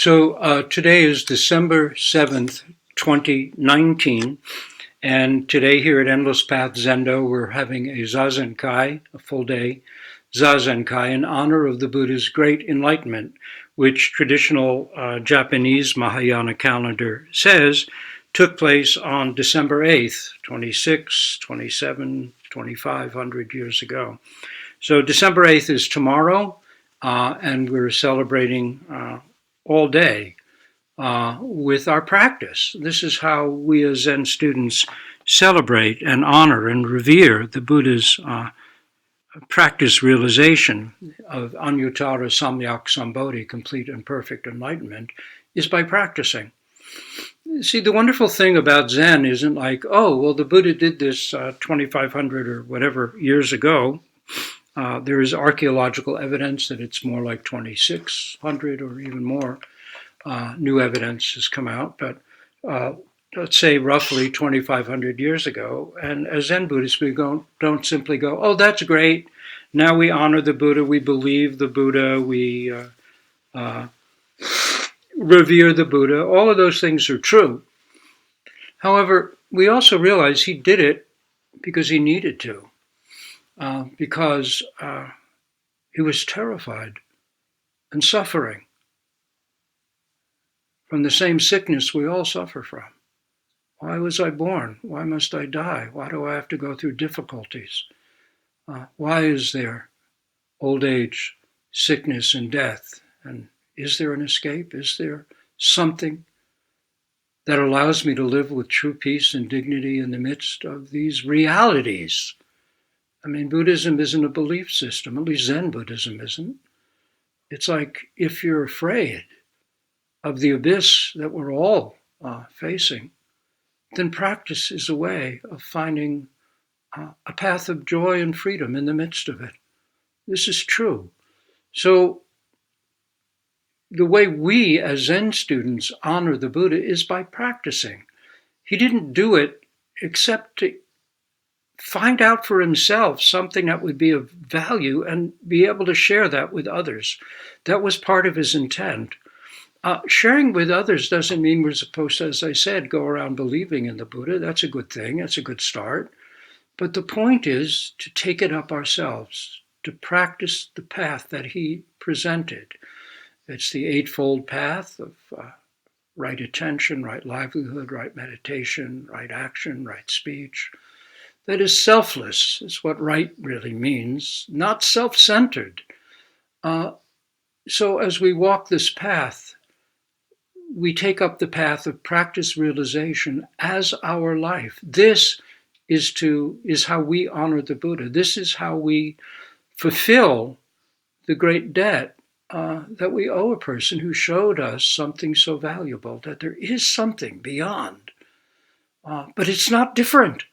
Today is December 7th, 2019, and today here at Endless Path Zendo, we're having a Zazen Kai, a full day Zazen Kai, in honor of the Buddha's great enlightenment, which traditional Japanese Mahayana calendar says took place on December 8th, 26, 27, 2500 years ago. So December 8th is tomorrow, and we're celebrating all day with our practice. This is how we as Zen students celebrate and honor and revere the Buddha's practice realization of Anuttara Samyak Sambodhi, complete and perfect enlightenment, is by practicing. See, the wonderful thing about Zen isn't like, oh, well, the Buddha did this 2,500 or whatever years ago. There is archaeological evidence that it's more like 2,600 or even more. New evidence has come out, but let's say roughly 2,500 years ago. And as Zen Buddhists, we don't simply go, oh, that's great. Now we honor the Buddha, we believe the Buddha, we revere the Buddha. All of those things are true. However, we also realize he did it because he needed to, because he was terrified and suffering from the same sickness we all suffer from. Why was I born? Why must I die? Why do I have to go through difficulties? Why is there old age, sickness, and death? And is there an escape? Is there something that allows me to live with true peace and dignity in the midst of these realities? I mean, Buddhism isn't a belief system, at least Zen Buddhism isn't. It's like if you're afraid of the abyss that we're all facing, then practice is a way of finding a path of joy and freedom in the midst of it. This is true. So the way we as Zen students honor the Buddha is by practicing. He didn't do it except to find out for himself something that would be of value and be able to share that with others. That was part of his intent. Sharing with others doesn't mean we're supposed to, as I said, go around believing in the Buddha. That's a good thing. That's a good start. But the point is to take it up ourselves, to practice the path that he presented. It's the Eightfold Path of right attention, right livelihood, right meditation, right action, right speech. That is selfless, is what right really means, not self-centered. So as we walk this path, we take up the path of practice realization as our life. This is how we honor the Buddha. This is how we fulfill the great debt that we owe a person who showed us something so valuable, that there is something beyond. But it's not different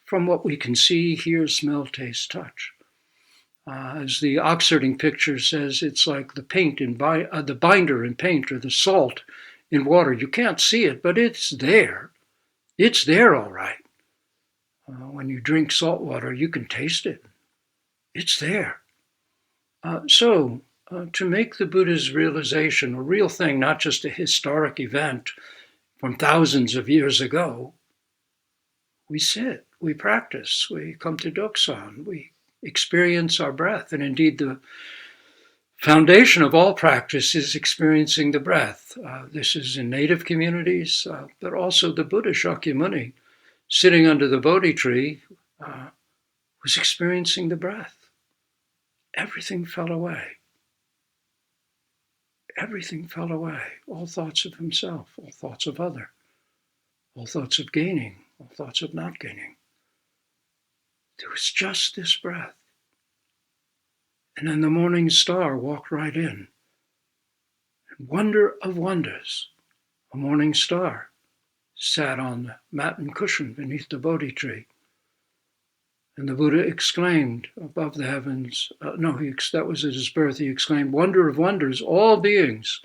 from what we can see, hear, smell, taste, touch. As the Oxfording picture says, it's like the paint in the binder in paint, or the salt in water. You can't see it, but it's there. It's there, all right. When you drink salt water, you can taste it. It's there. So to make the Buddha's realization a real thing, not just a historic event from thousands of years ago, we sit, we practice, we come to Doksan, we experience our breath. And indeed, the foundation of all practice is experiencing the breath. This is in native communities, but also the Buddha Shakyamuni, sitting under the Bodhi tree, was experiencing the breath. Everything fell away. Everything fell away. All thoughts of himself, all thoughts of other, all thoughts of gaining, all thoughts of not gaining. There was just this breath. And then the morning star walked right in. And wonder of wonders, a morning star sat on the mat and cushion beneath the Bodhi tree. And the Buddha exclaimed above the heavens, that was at his birth, he exclaimed, wonder of wonders, all beings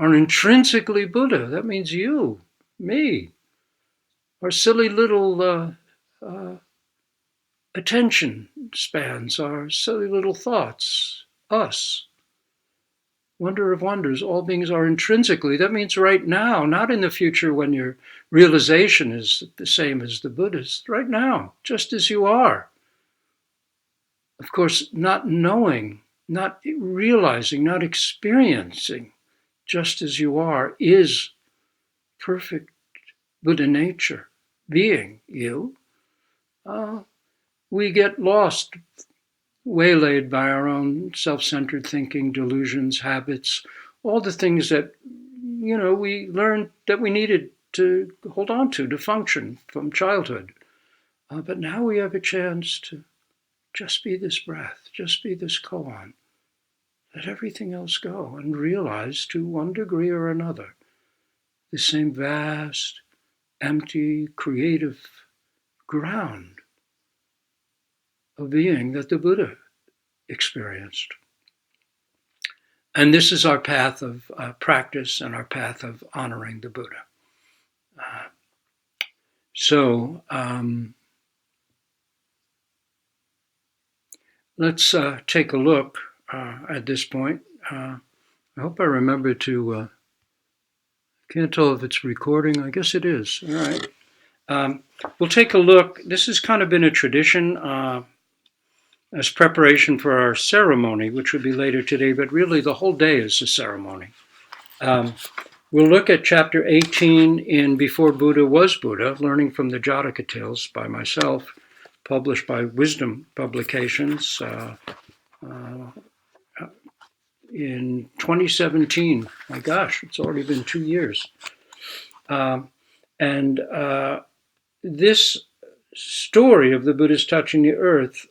are intrinsically Buddha. That means you, me, our silly little attention spans, our silly little thoughts, us. Wonder of wonders, all beings are intrinsically. That means right now, not in the future when your realization is the same as the Buddhist. Right now, just as you are. Of course, not knowing, not realizing, not experiencing just as you are is perfect Buddha nature, being you. We get lost, waylaid by our own self-centered thinking, delusions, habits, all the things that we learned that we needed to hold on to function from childhood. But now we have a chance to just be this breath, just be this koan. Let everything else go and realize to one degree or another the same vast, empty, creative ground of being that the Buddha experienced. And this is our path of practice and our path of honoring the Buddha. So let's take a look at this point. I hope I remember to, can't tell if it's recording. I guess it is. All right. We'll take a look. This has kind of been a tradition as preparation for our ceremony, which will be later today, but really the whole day is a ceremony. We'll look at chapter 18 in Before Buddha Was Buddha, Learning from the Jataka Tales by myself, published by Wisdom Publications in 2017. My gosh, it's already been 2 years. And this story of the Buddhas touching the earth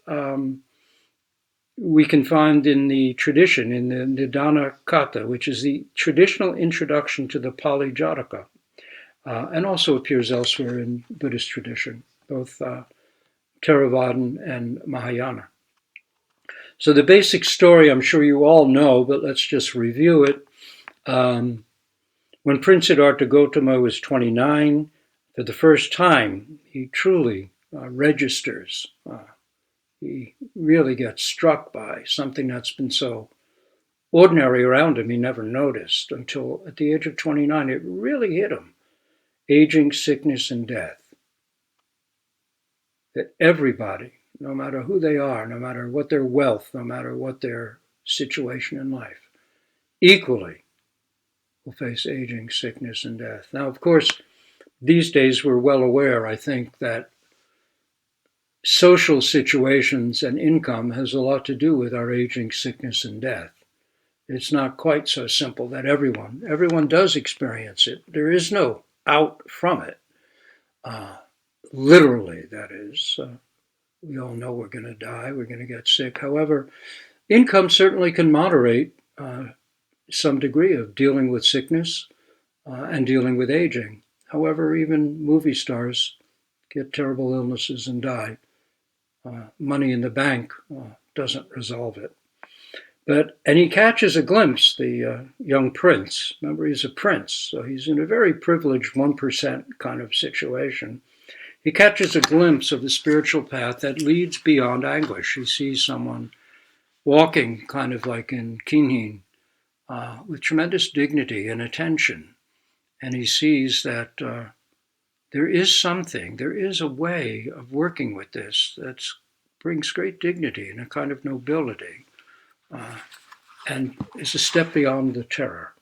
we can find in the tradition, in the Nidana Kata, which is the traditional introduction to the Pali Jataka, and also appears elsewhere in Buddhist tradition, both Theravadan and Mahayana. So the basic story, I'm sure you all know, but let's just review it. When Prince Siddhartha Gautama was 29, for the first time, he truly registers. He really gets struck by something that's been so ordinary around him he never noticed until at the age of 29 it really hit him. Aging, sickness, and death. That everybody, no matter who they are, no matter what their wealth, no matter what their situation in life, equally will face aging, sickness, and death. Now, of course, these days we're well aware, I think, that social situations and income has a lot to do with our aging, sickness, and death. It's not quite so simple that everyone does experience it. There is no out from it. Literally, that is. We all know we're going to die, we're going to get sick. However, income certainly can moderate some degree of dealing with sickness and dealing with aging. However, even movie stars get terrible illnesses and die. Money in the bank doesn't resolve it. And he catches a glimpse, the young prince. Remember, he's a prince, so he's in a very privileged 1% kind of situation. He catches a glimpse of the spiritual path that leads beyond anguish. He sees someone walking kind of like in Kinhin with tremendous dignity and attention. And he sees that there is a way of working with this that brings great dignity and a kind of nobility and is a step beyond the terror.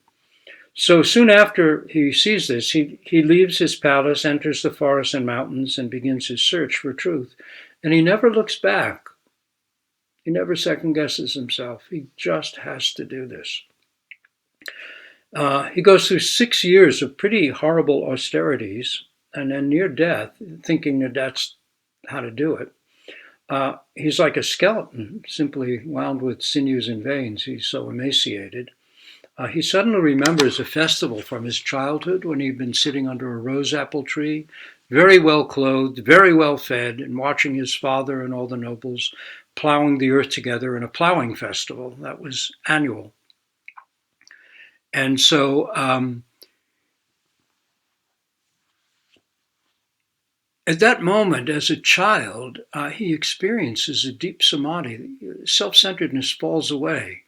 So soon after he sees this, he leaves his palace, enters the forests and mountains, and begins his search for truth. And he never looks back. He never second guesses himself. He just has to do this. He goes through 6 years of pretty horrible austerities, and then near death, thinking that that's how to do it. He's like a skeleton, simply wound with sinews and veins. He's so emaciated. He suddenly remembers a festival from his childhood when he'd been sitting under a rose apple tree, very well clothed, very well fed, and watching his father and all the nobles plowing the earth together in a plowing festival that was annual. And so at that moment, as a child, he experiences a deep samadhi. Self-centeredness falls away.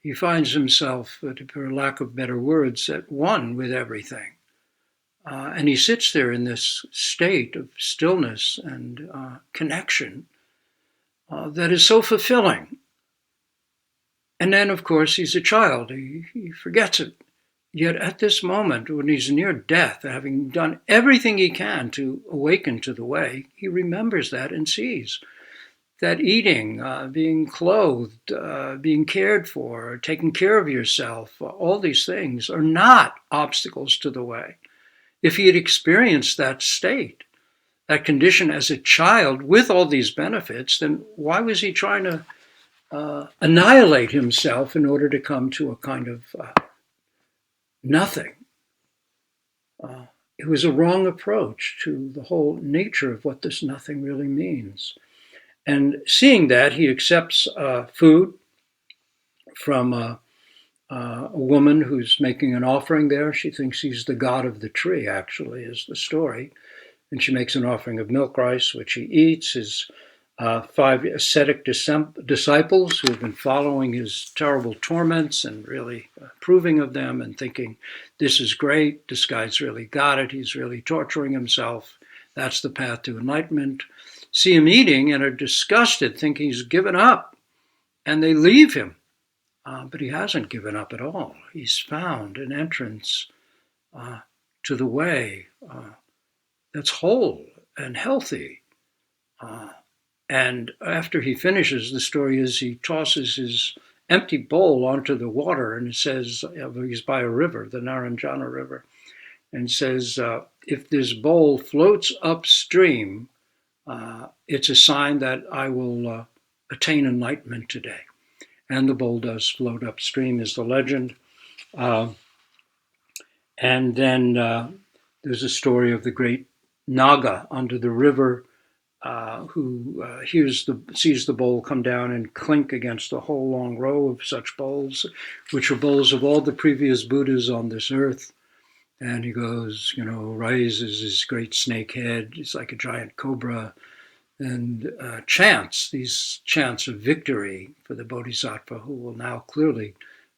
he finds himself, for lack of better words, at one with everything. And he sits there in this state of stillness and connection that is so fulfilling. And then, of course, he's a child. He forgets it. Yet at this moment, when he's near death, having done everything he can to awaken to the way, he remembers that and sees that eating, being clothed, being cared for, taking care of yourself, all these things are not obstacles to the way. If he had experienced that state, that condition as a child with all these benefits, then why was he trying to annihilate himself in order to come to a kind of nothing? It was a wrong approach to the whole nature of what this nothing really means. And seeing that, he accepts food from a woman who's making an offering there. She thinks he's the god of the tree, actually, is the story. And she makes an offering of milk rice, which he eats. His 5 ascetic disciples who have been following his terrible torments and really approving of them and thinking, this is great, this guy's really got it, he's really torturing himself, that's the path to enlightenment, see him eating and are disgusted, thinking he's given up, and they leave him. But he hasn't given up at all. He's found an entrance to the way that's whole and healthy. And after he finishes, the story is he tosses his empty bowl onto the water, and it says, he's by a river, the Naranjana River, and says, if this bowl floats upstream, it's a sign that I will attain enlightenment today. And the bowl does float upstream, is the legend. And then there's a story of the great Naga under the river who sees the bowl come down and clink against a whole long row of such bowls, which are bowls of all the previous Buddhas on this earth. And he goes, raises his great snake head. It's like a giant cobra, and chants, these chants of victory for the Bodhisattva who will now clearly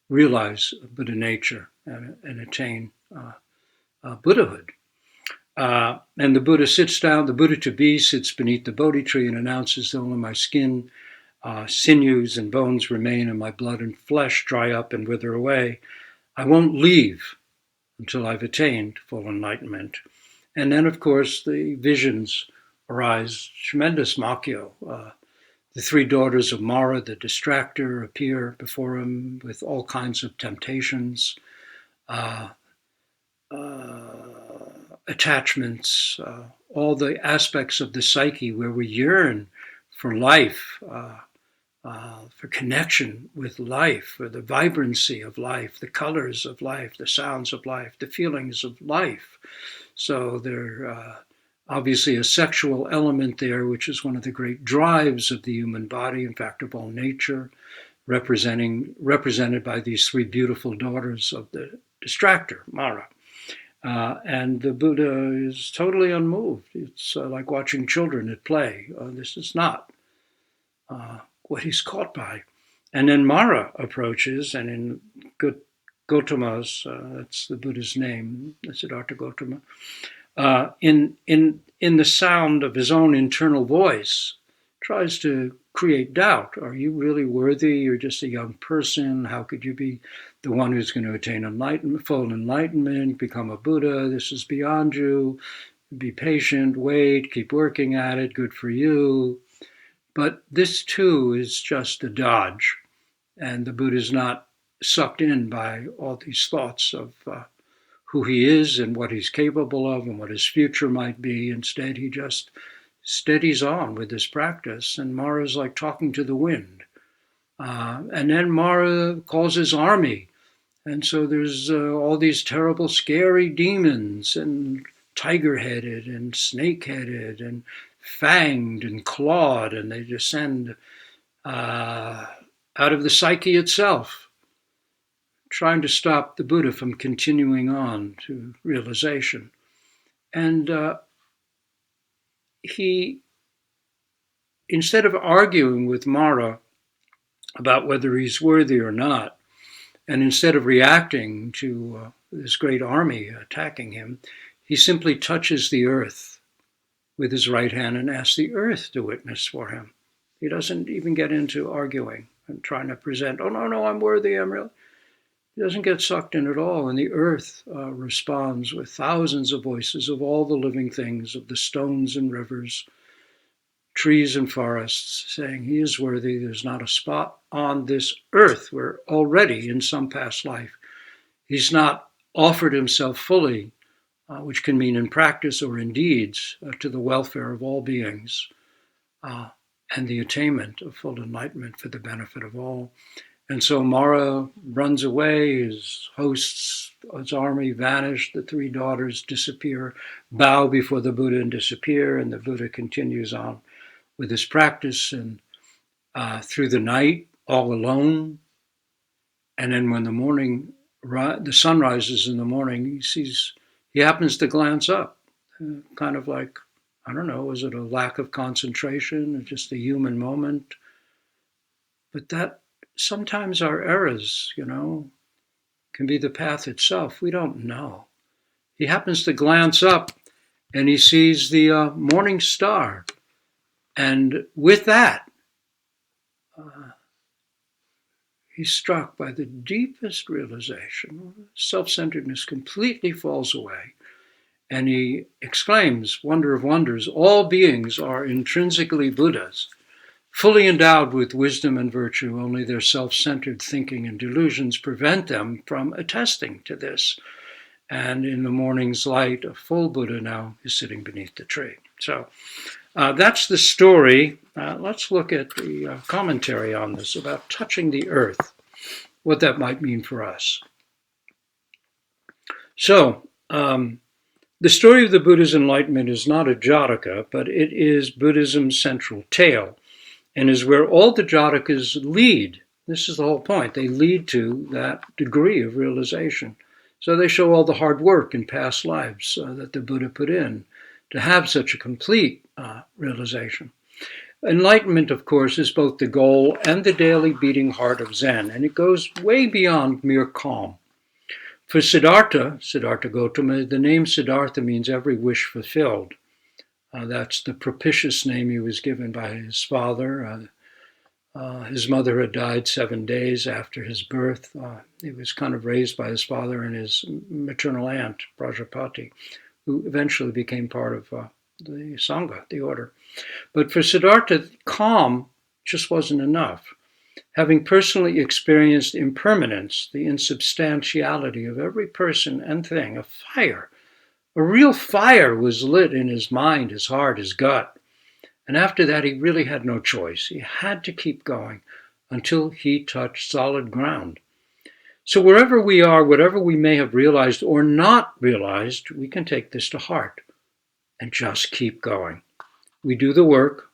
realize Buddha nature and attain Buddhahood. And the Buddha sits down, the Buddha to be sits beneath the Bodhi tree and announces that only my skin, sinews and bones remain, and my blood and flesh dry up and wither away. I won't leave until I've attained full enlightenment. And then, of course, the visions arise, tremendous Makyo. The 3 daughters of Mara, the distractor, appear before him with all kinds of temptations, attachments, all the aspects of the psyche where we yearn for life, for connection with life, for the vibrancy of life, the colors of life, the sounds of life, the feelings of life. So there obviously a sexual element there, which is one of the great drives of the human body, in fact, of all nature, represented by these 3 beautiful daughters of the distractor, Mara. And the Buddha is totally unmoved. It's like watching children at play. This is not what he's caught by. And then Mara approaches, and in Gautama's, that's the Buddha's name, Siddhartha Gautama, in the sound of his own internal voice, tries to create doubt. Are you really worthy? You're just a young person. How could you be the one who's going to attain enlightenment, full enlightenment, become a Buddha? This is beyond you. Be patient, wait, keep working at it. Good for you. But this too is just a dodge. And the Buddha is not sucked in by all these thoughts of who he is and what he's capable of and what his future might be. Instead, he just steadies on with his practice, and Mara's like talking to the wind. And then Mara calls his army, and so there's all these terrible, scary demons, and tiger-headed, and snake-headed, and fanged, and clawed, and they descend out of the psyche itself, trying to stop the Buddha from continuing on to realization. And he, instead of arguing with Mara about whether he's worthy or not, And instead of reacting to this great army attacking him, he simply touches the earth with his right hand and asks the earth to witness for him. He doesn't even get into arguing and trying to present, oh, no, no, I'm worthy, I'm real. He doesn't get sucked in at all. And the earth responds with thousands of voices of all the living things, of the stones and rivers, trees and forests, saying he is worthy. There's not a spot on this earth where already in some past life he's not offered himself fully, which can mean in practice or in deeds, to the welfare of all beings and the attainment of full enlightenment for the benefit of all. And so Mara runs away, his hosts, his army vanish, the three daughters disappear, bow before the Buddha and disappear, and the Buddha continues on with his practice and through the night, all alone. And then when the sun rises in the morning, he happens to glance up, kind of like, I don't know, was it a lack of concentration or just a human moment? But that sometimes our errors, can be the path itself. We don't know. He happens to glance up and he sees the morning star. And with that, he's struck by the deepest realization. Self-centeredness completely falls away. And he exclaims, wonder of wonders, all beings are intrinsically Buddhas, fully endowed with wisdom and virtue. Only their self-centered thinking and delusions prevent them from attesting to this. And in the morning's light, a full Buddha now is sitting beneath the tree. So that's the story. Let's look at the commentary on this about touching the earth, what that might mean for us. So, the story of the Buddha's enlightenment is not a Jataka, but it is Buddhism's central tale, and is where all the Jatakas lead. This is the whole point. They lead to that degree of realization. So they show all the hard work in past lives that the Buddha put in to have such a complete realization. Enlightenment, of course, is both the goal and the daily beating heart of Zen, and it goes way beyond mere calm. For Siddhartha Gautama, the name Siddhartha means every wish fulfilled. That's the propitious name he was given by his father. His mother had died 7 days after his birth. He was kind of raised by his father and his maternal aunt, Prajapati, who eventually became part of the Sangha, the order. But for Siddhartha, calm just wasn't enough. Having personally experienced impermanence, the insubstantiality of every person and thing, a real fire was lit in his mind, his heart, his gut. And after that, he really had no choice. He had to keep going until he touched solid ground. So wherever we are, whatever we may have realized or not realized, we can take this to heart and just keep going. We do the work,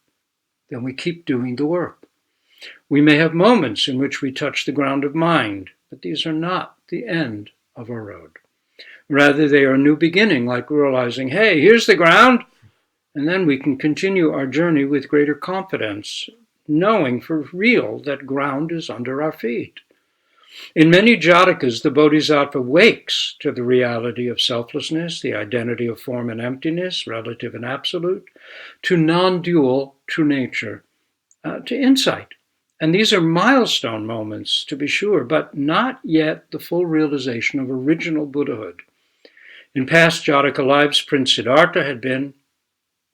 then we keep doing the work. We may have moments in which we touch the ground of mind, but these are not the end of our road. Rather, they are a new beginning, like realizing, hey, here's the ground, and then we can continue our journey with greater confidence, knowing for real that ground is under our feet. In many Jatakas, the Bodhisattva wakes to the reality of selflessness, the identity of form and emptiness, relative and absolute, to non-dual true nature, to insight. And these are milestone moments, to be sure, but not yet the full realization of original Buddhahood. In past Jataka lives, Prince Siddhartha had been,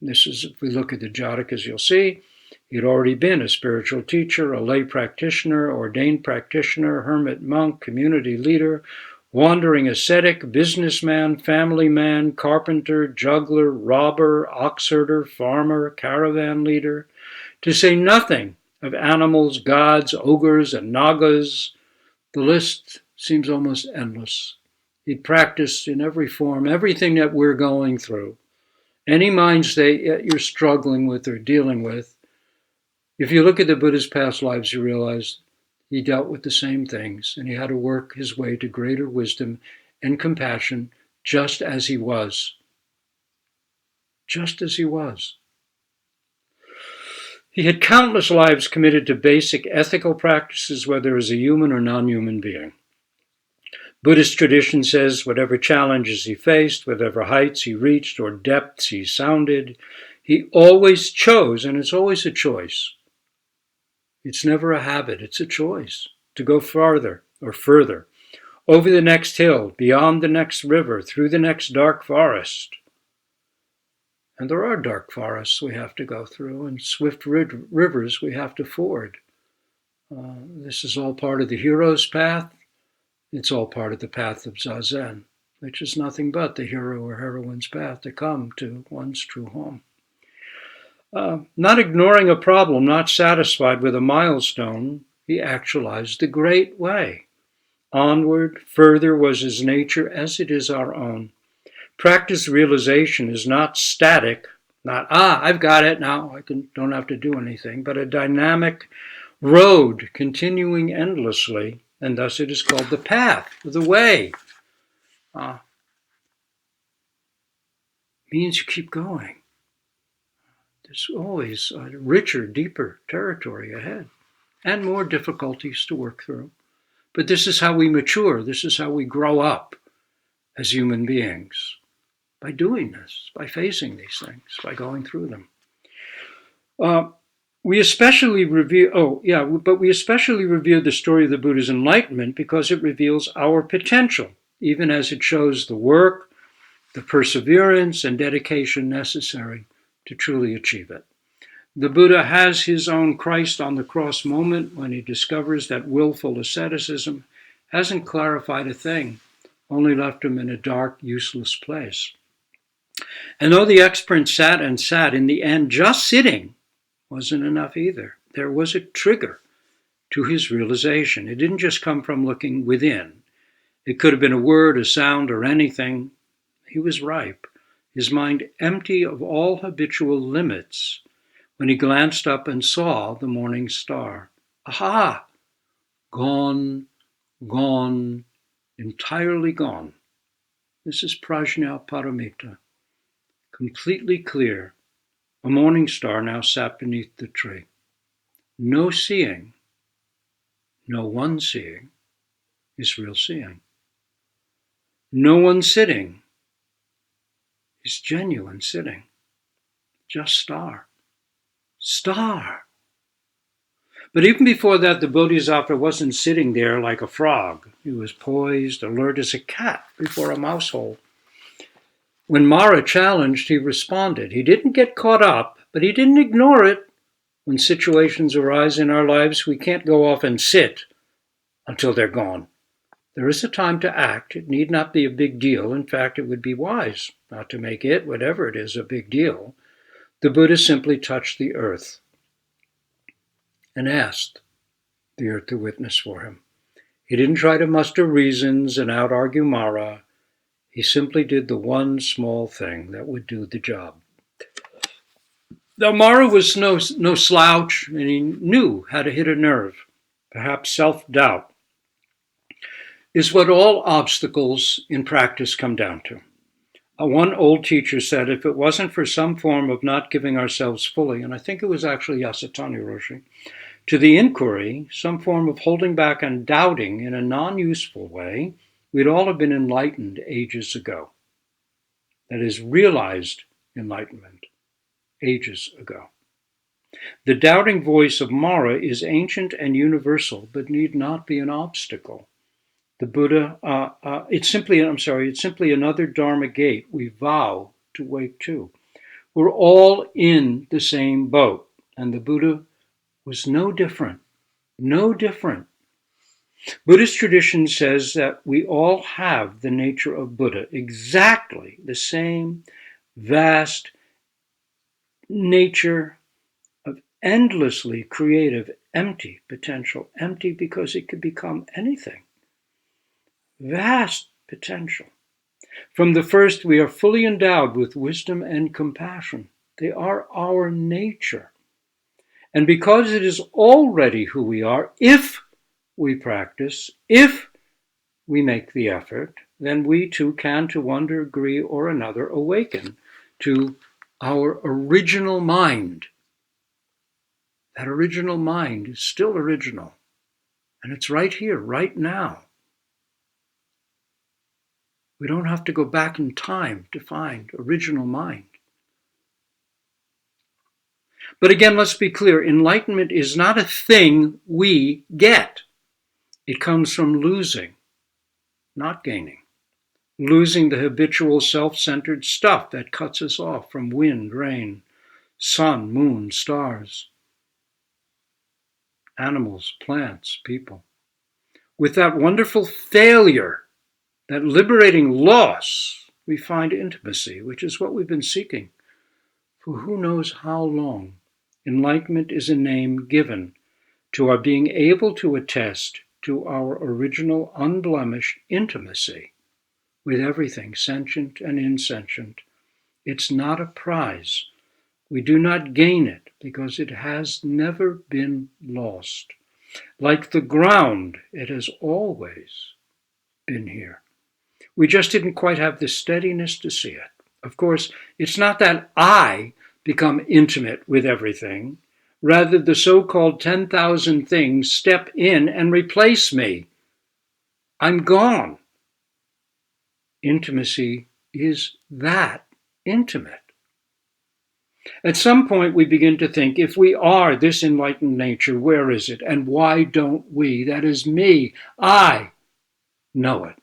if we look at the Jatakas, you'll see, he had already been a spiritual teacher, a lay practitioner, ordained practitioner, hermit monk, community leader, wandering ascetic, businessman, family man, carpenter, juggler, robber, ox herder, farmer, caravan leader, to say nothing of animals, gods, ogres, and nagas. The list seems almost endless. He'd practiced in every form, everything that we're going through. Any mind state you're struggling with or dealing with, if you look at the Buddha's past lives, you realize he dealt with the same things, and he had to work his way to greater wisdom and compassion just as he was. Just as he was. He had countless lives committed to basic ethical practices, whether as a human or non-human being. Buddhist tradition says whatever challenges he faced, whatever heights he reached or depths he sounded, he always chose, and it's always a choice. It's never a habit, it's a choice to go farther or further, over the next hill, beyond the next river, through the next dark forest. And there are dark forests we have to go through and swift rivers we have to ford. This is all part of the hero's path. It's all part of the path of Zazen, which is nothing but the hero or heroine's path to come to one's true home. Not ignoring a problem, not satisfied with a milestone, he actualized the great way. Onward, further was his nature as it is our own. Practice realization is not static, not, I've got it now, don't have to do anything, but a dynamic road continuing endlessly, and thus it is called the path, the way. Means you keep going. There's always a richer, deeper territory ahead, and more difficulties to work through. But this is how we mature, this is how we grow up as human beings, by doing this, by facing these things, by going through them. We especially revere the story of the Buddha's enlightenment because it reveals our potential, even as it shows the work, the perseverance, and dedication necessary to truly achieve it. The Buddha has his own Christ on the cross moment when he discovers that willful asceticism hasn't clarified a thing, only left him in a dark, useless place. And though the expert sat, in the end, just sitting wasn't enough either. There was a trigger to his realization. It didn't just come from looking within. It could have been a word, a sound, or anything. He was ripe, his mind empty of all habitual limits, when he glanced up and saw the morning star. Aha! Gone, gone, entirely gone. This is prajna paramita, completely clear. A morning star now sat beneath the tree. No seeing, no one seeing, is real seeing. No one sitting is genuine sitting. Just star. Star. But even before that, the Bodhisattva wasn't sitting there like a frog. He was poised, alert as a cat before a mouse hole. When Mara challenged, he responded. He didn't get caught up, but he didn't ignore it. When situations arise in our lives, we can't go off and sit until they're gone. There is a time to act. It need not be a big deal. In fact, it would be wise not to make it, whatever it is, a big deal. The Buddha simply touched the earth and asked the earth to witness for him. He didn't try to muster reasons and out-argue Mara. He simply did the one small thing that would do the job. Though Mara was no slouch, and he knew how to hit a nerve, perhaps self-doubt, is what all obstacles in practice come down to. One old teacher said if it wasn't for some form of not giving ourselves fully, and I think it was actually Yasutani Roshi, to the inquiry, some form of holding back and doubting in a non-useful way, we'd all have been enlightened ages ago. That is, realized enlightenment ages ago. The doubting voice of Mara is ancient and universal, but need not be an obstacle. The Buddha, it's simply another Dharma gate we vow to wake to. We're all in the same boat, and the Buddha was no different. Buddhist tradition says that we all have the nature of Buddha, exactly the same vast nature of endlessly creative, empty potential, empty because it could become anything. Vast potential. From the first, we are fully endowed with wisdom and compassion. They are our nature. And because it is already who we are, if we practice, if we make the effort, then we too can, to one degree or another, awaken to our original mind. That original mind is still original. And it's right here, right now. We don't have to go back in time to find original mind. But again, let's be clear, enlightenment is not a thing we get. It comes from losing, not gaining. Losing the habitual self-centered stuff that cuts us off from wind, rain, sun, moon, stars, animals, plants, people. With that wonderful failure, that liberating loss, we find intimacy, which is what we've been seeking for who knows how long. Enlightenment is a name given to our being able to attest to our original unblemished intimacy with everything sentient and insentient. It's not a prize. We do not gain it because it has never been lost. Like the ground, it has always been here. We just didn't quite have the steadiness to see it. Of course, it's not that I become intimate with everything. Rather, the so-called 10,000 things step in and replace me. I'm gone. Intimacy is that intimate. At some point, we begin to think, if we are this enlightened nature, where is it? And why don't we, that is me, I, know it?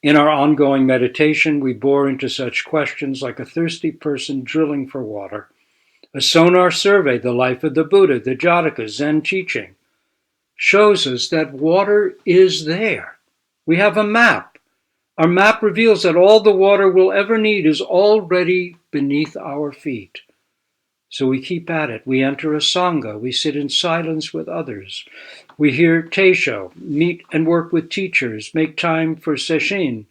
In our ongoing meditation, we bore into such questions like a thirsty person drilling for water. A sonar survey, the life of the Buddha, the Jataka, Zen teaching, shows us that water is there. We have a map. Our map reveals that all the water we'll ever need is already beneath our feet. So we keep at it. We enter a sangha. We sit in silence with others. We hear teisho, meet and work with teachers, make time for sesshin,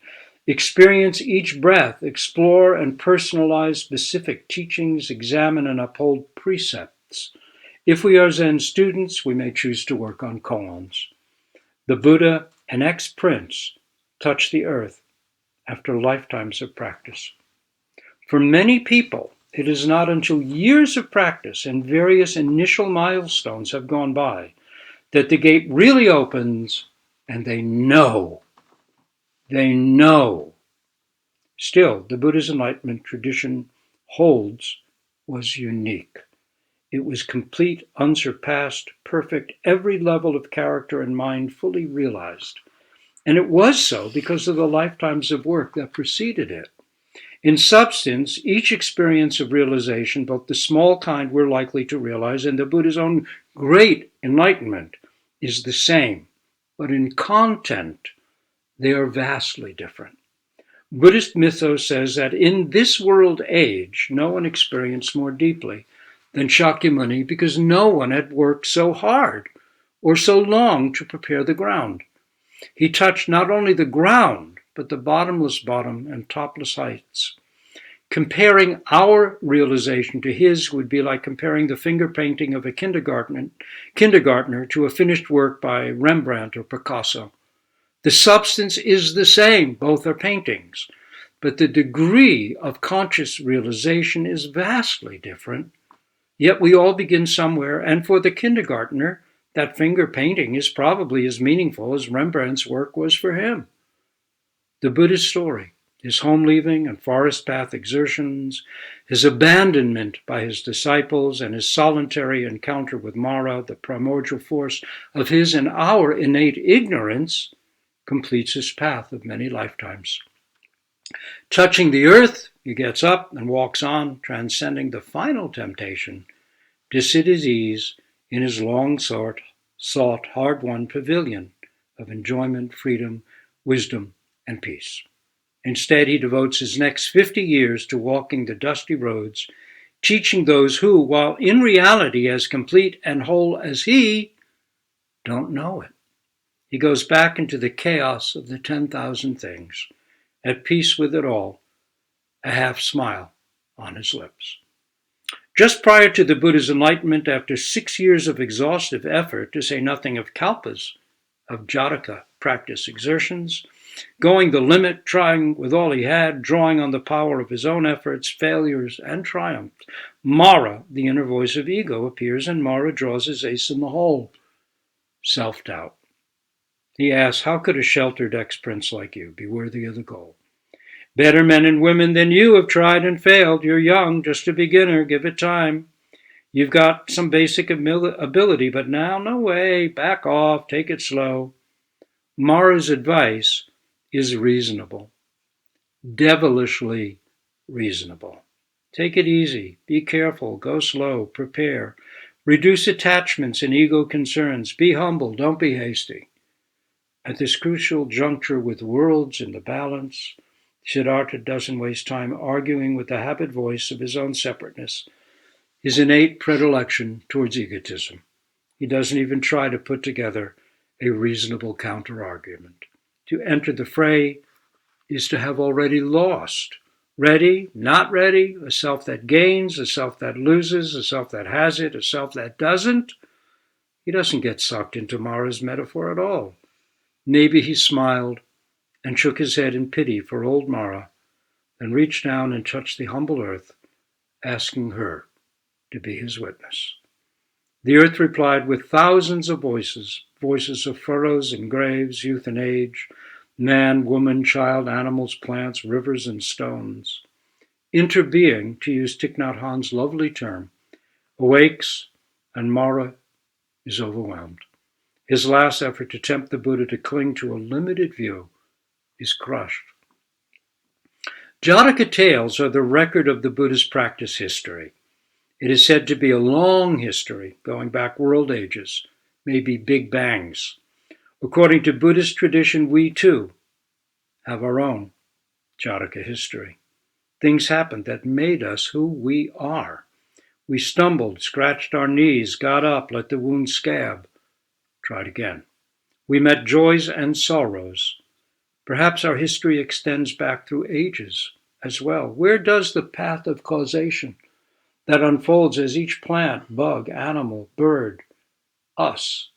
experience each breath, explore and personalize specific teachings, examine and uphold precepts. If we are Zen students, we may choose to work on koans. The Buddha, an ex-prince, touched the earth after lifetimes of practice. For many people, it is not until years of practice and various initial milestones have gone by that the gate really opens and they know. They know. Still, the Buddha's enlightenment tradition holds was unique. It was complete, unsurpassed, perfect, every level of character and mind fully realized. And it was so because of the lifetimes of work that preceded it. In substance, each experience of realization, both the small kind we're likely to realize and the Buddha's own great enlightenment, is the same. But in content, they are vastly different. Buddhist mythos says that in this world age, no one experienced more deeply than Shakyamuni because no one had worked so hard or so long to prepare the ground. He touched not only the ground, but the bottomless bottom and topless heights. Comparing our realization to his would be like comparing the finger painting of a kindergartner to a finished work by Rembrandt or Picasso. The substance is the same, both are paintings, but the degree of conscious realization is vastly different. Yet we all begin somewhere, and for the kindergartner, that finger painting is probably as meaningful as Rembrandt's work was for him. The Buddha's story, his home leaving and forest path exertions, his abandonment by his disciples, and his solitary encounter with Mara, the primordial force of his and our innate ignorance, completes his path of many lifetimes. Touching the earth, he gets up and walks on, transcending the final temptation to sit at ease in his long-sought, hard-won pavilion of enjoyment, freedom, wisdom, and peace. Instead, he devotes his next 50 years to walking the dusty roads, teaching those who, while in reality as complete and whole as he, don't know it. He goes back into the chaos of the 10,000 things, at peace with it all, a half smile on his lips. Just prior to the Buddha's enlightenment, after 6 years of exhaustive effort, to say nothing of kalpas, of Jataka practice exertions, going the limit, trying with all he had, drawing on the power of his own efforts, failures, and triumphs, Mara, the inner voice of ego, appears, and Mara draws his ace in the hole. Self-doubt. He asks, how could a sheltered ex-prince like you be worthy of the goal? Better men and women than you have tried and failed. You're young, just a beginner. Give it time. You've got some basic ability, but now, no way. Back off. Take it slow. Mara's advice is reasonable, devilishly reasonable. Take it easy. Be careful. Go slow. Prepare. Reduce attachments and ego concerns. Be humble. Don't be hasty. At this crucial juncture with worlds in the balance, Siddhartha doesn't waste time arguing with the habit voice of his own separateness, his innate predilection towards egotism. He doesn't even try to put together a reasonable counter-argument. To enter the fray is to have already lost. Ready, not ready, a self that gains, a self that loses, a self that has it, a self that doesn't. He doesn't get sucked into Mara's metaphor at all. Maybe he smiled and shook his head in pity for old Mara, then reached down and touched the humble earth, asking her to be his witness. The earth replied with thousands of voices, voices of furrows and graves, youth and age, man, woman, child, animals, plants, rivers, and stones. Interbeing, to use Thich Nhat Hanh's lovely term, awakes, and Mara is overwhelmed. His last effort to tempt the Buddha to cling to a limited view is crushed. Jataka tales are the record of the Buddha's practice history. It is said to be a long history, going back world ages, maybe big bangs. According to Buddhist tradition, we too have our own Jataka history. Things happened that made us who we are. We stumbled, scratched our knees, got up, let the wound scab, tried again. We met joys and sorrows. Perhaps our history extends back through ages as well. Where does the path of causation that unfolds as each plant, bug, animal, bird, us,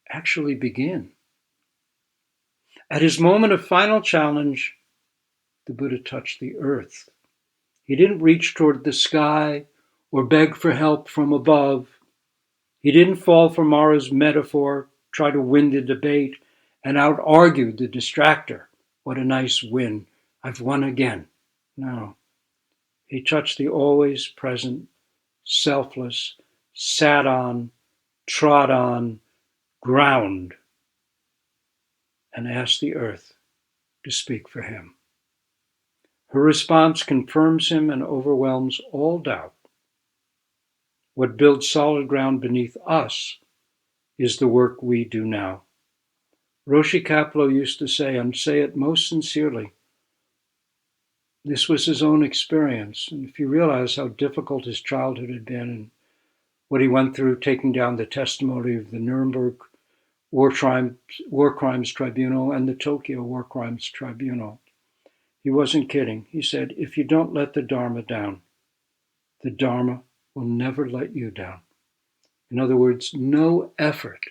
actually begin? At his moment of final challenge, the Buddha touched the earth. He didn't reach toward the sky or beg for help from above. He didn't fall for Mara's metaphor, try to win the debate, and out-argue the distractor. What a nice win. I've won again. No. He touched the always present, selfless, sat on, trod on ground and asked the earth to speak for him. Her response confirms him and overwhelms all doubt. What builds solid ground beneath us is the work we do now. Roshi Kapleau used to say, and say it most sincerely, this was his own experience. And if you realize how difficult his childhood had been and what he went through taking down the testimony of the Nuremberg War Crimes Tribunal and the Tokyo War Crimes Tribunal, he wasn't kidding. He said, if you don't let the Dharma down, the Dharma will never let you down. In other words, no effort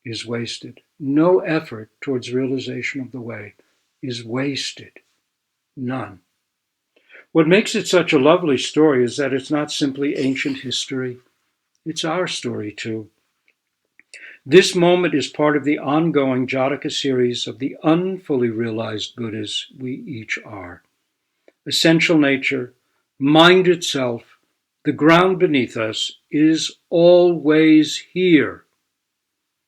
is wasted. No effort towards realization of the way is wasted. None. What makes it such a lovely story is that it's not simply ancient history. It's our story too. This moment is part of the ongoing Jataka series of the unfully realized Buddhas we each are. Essential nature, mind itself, the ground beneath us is always here.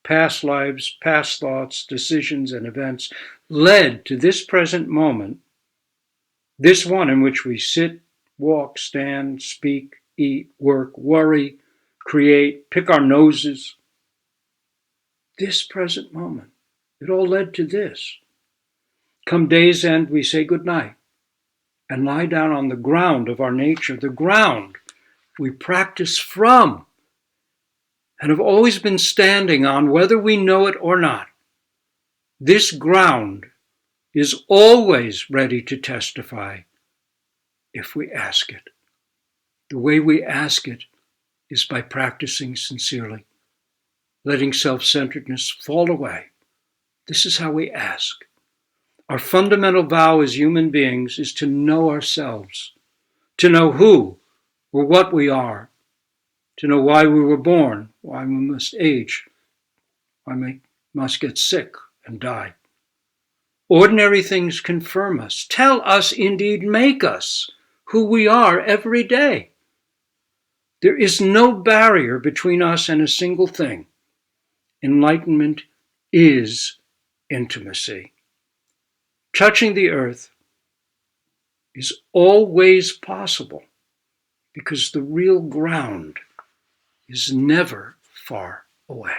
Past lives, past thoughts, decisions, and events led to this present moment, this one in which we sit, walk, stand, speak, eat, work, worry, create, pick our noses. This present moment, it all led to this. Come day's end, we say goodnight and lie down on the ground of our nature, the ground we practice from and have always been standing on, whether we know it or not. This ground is always ready to testify if we ask it. The way we ask it is by practicing sincerely, letting self-centeredness fall away. This is how we ask. Our fundamental vow as human beings is to know ourselves, to know who or what we are, to know why we were born, why we must age, why must get sick and die. Ordinary things confirm us, tell us, indeed make us who we are every day. There is no barrier between us and a single thing. Enlightenment is intimacy. Touching the earth is always possible because the real ground is never far away.